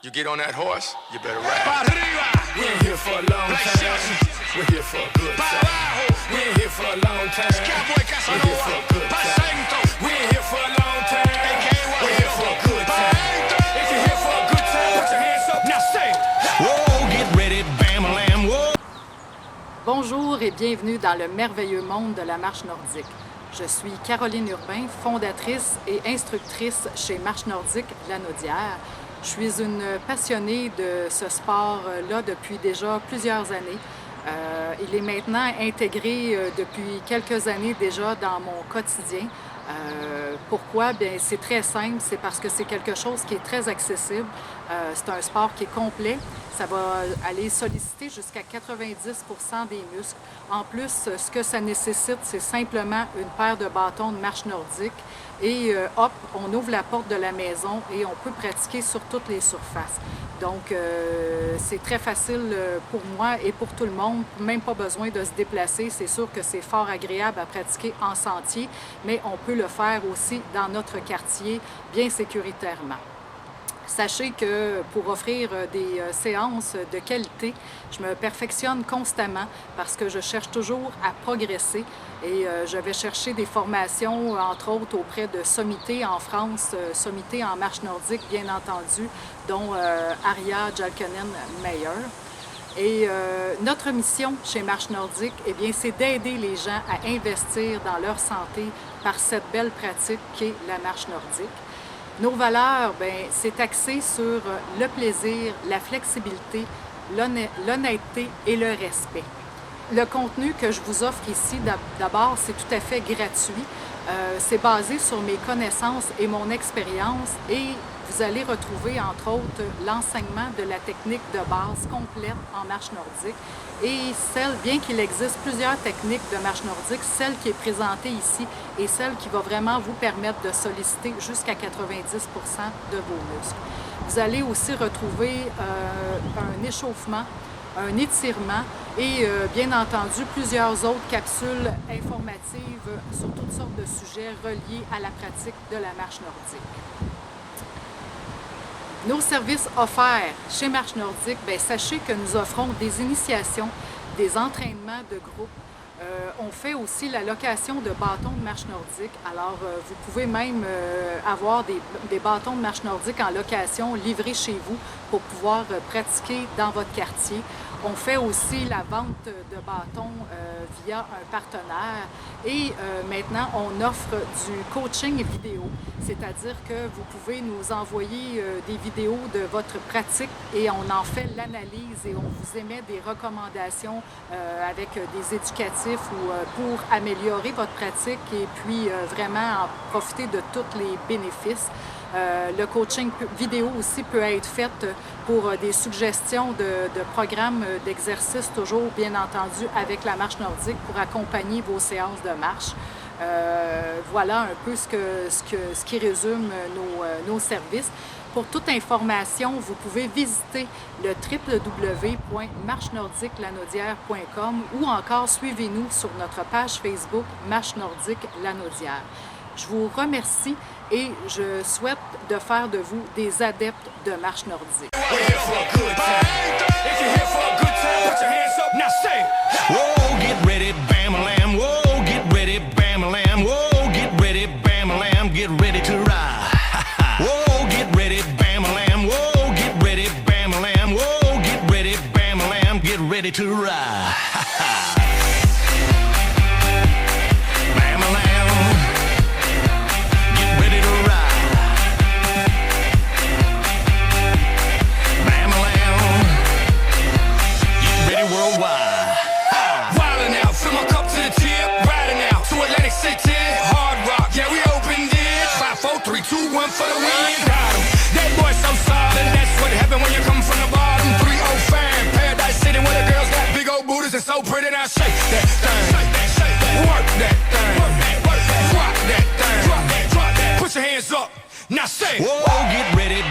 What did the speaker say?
You get on that horse, you better ride. We ain't here for a long time. We're here for a good time. We ain't here for a long time. We're here for a good time. We ain't here for a long time. We're here for a good time. If you're here for a good time, put your hands up. Now say, whoa, get ready, bam-a-lam, whoa. Bonjour et bienvenue dans le merveilleux monde de la marche nordique. Je suis Caroline Urbain, fondatrice et instructrice chez Marche Nordique Lanaudière. Je suis une passionnée de ce sport-là depuis déjà plusieurs années. Il est maintenant intégré depuis quelques années déjà dans mon quotidien. Pourquoi? Bien, c'est très simple, c'est parce que c'est quelque chose qui est très accessible. C'est un sport qui est complet. Ça va aller solliciter jusqu'à 90% des muscles. En plus, ce que ça nécessite, c'est simplement une paire de bâtons de marche nordique. Et hop, on ouvre la porte de la maison et on peut pratiquer sur toutes les surfaces. Donc, c'est très facile pour moi et pour tout le monde. Même pas besoin de se déplacer. C'est sûr que c'est fort agréable à pratiquer en sentier, mais on peut le faire aussi dans notre quartier, bien sécuritairement. Sachez que pour offrir des séances de qualité, je me perfectionne constamment parce que je cherche toujours à progresser et je vais chercher des formations, entre autres, auprès de sommités en France, sommités en marche nordique, bien entendu, dont Arja Jalkanen-Meyer. Et notre mission chez Marche Nordique, eh bien, c'est d'aider les gens à investir dans leur santé par cette belle pratique qu'est la marche nordique. Nos valeurs, bien, c'est axé sur le plaisir, la flexibilité, l'honnêteté et le respect. Le contenu que je vous offre ici, d'abord, c'est tout à fait gratuit. C'est basé sur mes connaissances et mon expérience et vous allez retrouver, entre autres, l'enseignement de la technique de base complète en marche nordique et celle, bien qu'il existe plusieurs techniques de marche nordique, celle qui est présentée ici est celle qui va vraiment vous permettre de solliciter jusqu'à 90% de vos muscles. Vous allez aussi retrouver un échauffement, un étirement et bien entendu plusieurs autres capsules informatives sur toutes sortes de sujets reliés à la pratique de la marche nordique. Nos services offerts chez Marche Nordique, bien, sachez que nous offrons des initiations, des entraînements de groupe. On fait aussi la location de bâtons de marche nordique. Alors, vous pouvez même avoir des bâtons de marche nordique en location livrés chez vous pour pouvoir pratiquer dans votre quartier. On fait aussi la vente de bâtons via un partenaire et maintenant on offre du coaching vidéo, c'est-à-dire que vous pouvez nous envoyer des vidéos de votre pratique et on en fait l'analyse et on vous émet des recommandations avec des éducatifs ou pour améliorer votre pratique et puis vraiment en profiter de tous les bénéfices. Le coaching vidéo aussi peut être fait pour des suggestions de programmes d'exercice, toujours bien entendu avec la marche nordique pour accompagner vos séances de marche. Voilà un peu ce qui résume nos services. Pour toute information, vous pouvez visiter le www.marchenordiquelanaudière.com ou encore suivez-nous sur notre page Facebook Marche Nordique Lanaudière. Je vous remercie et je souhaite de faire de vous des adeptes de marche nordique. One for the win, got him. That boy so solid, that's what happened when you come from the bottom. 305, Paradise City where the girls got big old booties and so pretty. Now shake that thing, work that thing, drop that thing, put your hands up, now say, whoa, get ready.